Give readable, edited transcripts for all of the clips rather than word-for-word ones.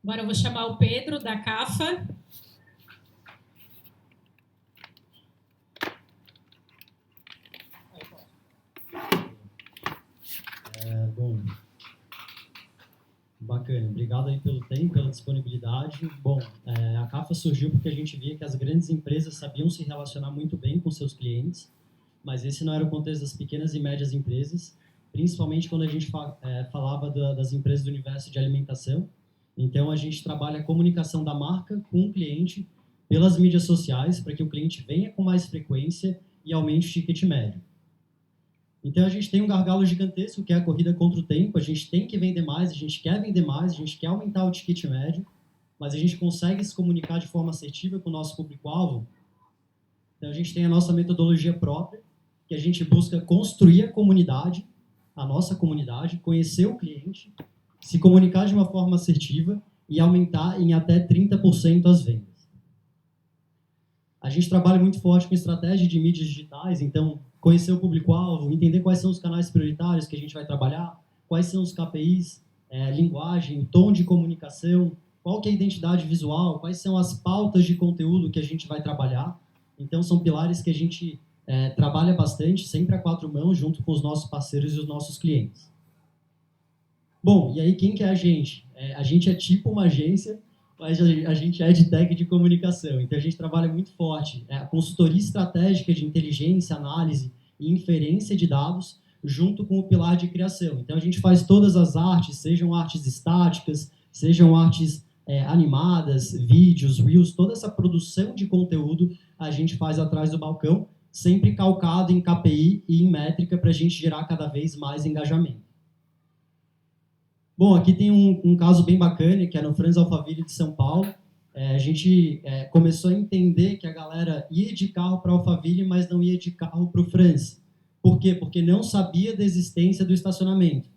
Agora eu vou chamar o Pedro, da CAFA. Bom, bacana. Obrigado aí pelo tempo, pela disponibilidade. Bom, a CAFA surgiu porque a gente via que as grandes empresas sabiam se relacionar muito bem com seus clientes, mas esse não era o contexto das pequenas e médias empresas, principalmente quando a gente falava das empresas do universo de alimentação. Então, a gente trabalha a comunicação da marca com o cliente pelas mídias sociais, para que o cliente venha com mais frequência e aumente o ticket médio. Então, a gente tem um gargalo gigantesco, que é a corrida contra o tempo. A gente tem que vender mais, a gente quer vender mais, a gente quer aumentar o ticket médio, mas a gente consegue se comunicar de forma assertiva com o nosso público-alvo. Então, a gente tem a nossa metodologia própria, que a gente busca construir a comunidade, a nossa comunidade, conhecer o cliente, se comunicar de uma forma assertiva e aumentar em até 30% as vendas. A gente trabalha muito forte com estratégia de mídias digitais, então conhecer o público-alvo, entender quais são os canais prioritários que a gente vai trabalhar, quais são os KPIs, linguagem, tom de comunicação, qual que é a identidade visual, quais são as pautas de conteúdo que a gente vai trabalhar. Então, são pilares que a gente trabalha bastante, sempre a quatro mãos, junto com os nossos parceiros e os nossos clientes. Bom, e aí quem que é a gente? A gente é tipo uma agência, mas a gente é de tech de comunicação. Então, a gente trabalha muito forte. A consultoria estratégica de inteligência, análise e inferência de dados, junto com o pilar de criação. Então, a gente faz todas as artes, sejam artes estáticas, sejam artes animadas, vídeos, reels, toda essa produção de conteúdo a gente faz atrás do balcão, sempre calcado em KPI e em métrica para a gente gerar cada vez mais engajamento. Bom, aqui tem um caso bem bacana, que é no Franz Alphaville de São Paulo. A gente começou a entender que a galera ia de carro para Alphaville, mas não ia de carro para o Franz. Por quê? Porque não sabia da existência do estacionamento.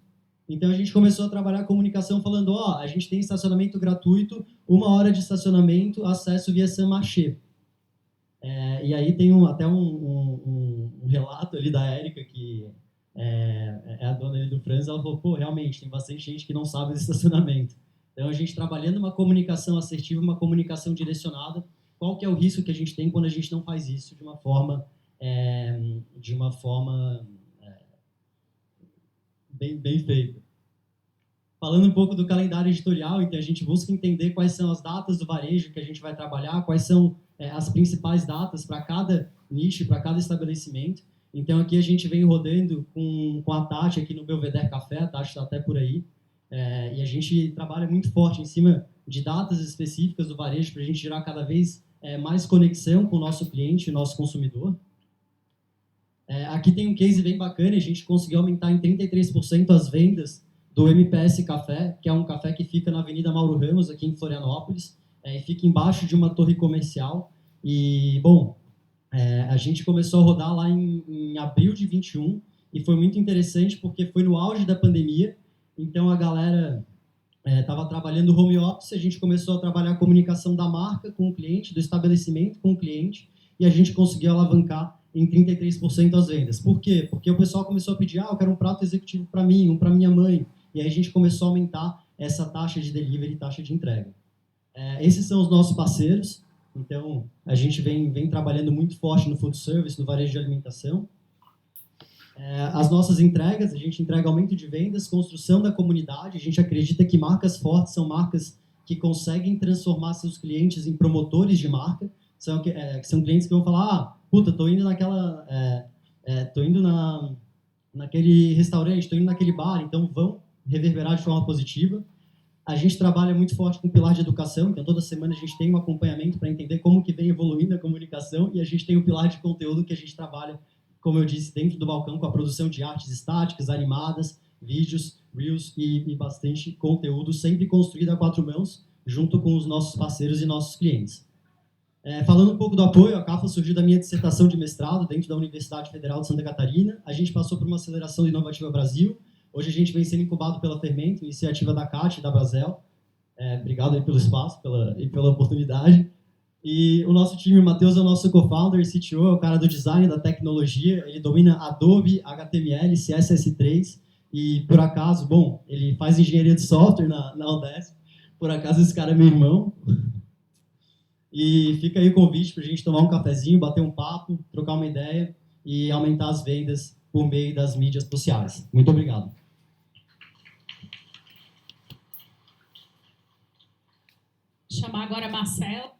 Então, a gente começou a trabalhar a comunicação falando, a gente tem estacionamento gratuito, 1 hora de estacionamento, acesso via Saint-Marché. E aí tem até um relato ali da Érica, que é a dona ali do Franz, ela falou, realmente, tem bastante gente que não sabe do estacionamento. Então, a gente trabalhando uma comunicação assertiva, uma comunicação direcionada, qual que é o risco que a gente tem quando a gente não faz isso de uma forma bem feita. Falando um pouco do calendário editorial, então a gente busca entender quais são as datas do varejo que a gente vai trabalhar, quais são as principais datas para cada nicho, para cada estabelecimento. Então, aqui a gente vem rodando com a Tati aqui no Belvedere Café, a Tati está até por aí, e a gente trabalha muito forte em cima de datas específicas do varejo para a gente gerar cada vez mais conexão com o nosso cliente, o nosso consumidor. Aqui tem um case bem bacana, a gente conseguiu aumentar em 33% as vendas do MPS Café, que é um café que fica na Avenida Mauro Ramos, aqui em Florianópolis, e fica embaixo de uma torre comercial. E, bom, a gente começou a rodar lá em abril de 21 e foi muito interessante porque foi no auge da pandemia, então a galera estava trabalhando home office, a gente começou a trabalhar a comunicação da marca com o cliente, do estabelecimento com o cliente, e a gente conseguiu alavancar em 33% as vendas. Por quê? Porque o pessoal começou a pedir, eu quero um prato executivo para mim, um para minha mãe, e aí a gente começou a aumentar essa taxa de delivery e taxa de entrega. Esses são os nossos parceiros. Então, a gente vem trabalhando muito forte no food service, no varejo de alimentação. As nossas entregas, a gente entrega aumento de vendas, construção da comunidade. A gente acredita que marcas fortes são marcas que conseguem transformar seus clientes em promotores de marca. São clientes que vão falar, tô indo naquele restaurante, tô indo naquele bar, então vão reverberar de forma positiva. A gente trabalha muito forte com o pilar de educação, então toda semana a gente tem um acompanhamento para entender como que vem evoluindo a comunicação, e a gente tem o pilar de conteúdo que a gente trabalha, como eu disse, dentro do balcão, com a produção de artes estáticas, animadas, vídeos, reels e bastante conteúdo, sempre construído a quatro mãos, junto com os nossos parceiros e nossos clientes. Falando um pouco do apoio, a CAFA surgiu da minha dissertação de mestrado dentro da Universidade Federal de Santa Catarina. A gente passou por uma aceleração do Inovativa Brasil. Hoje a gente vem sendo incubado pela Fermento, iniciativa da CAT e da Brasel. Obrigado aí pelo espaço e pela oportunidade. E o nosso time, o Matheus, é o nosso co-founder, CTO, é o cara do design, da tecnologia. Ele domina Adobe, HTML, CSS3 e, por acaso, ele faz engenharia de software na Udesp. Por acaso esse cara é meu irmão. E fica aí o convite para a gente tomar um cafezinho, bater um papo, trocar uma ideia e aumentar as vendas por meio das mídias sociais. Muito obrigado. Chamar agora Marcelo.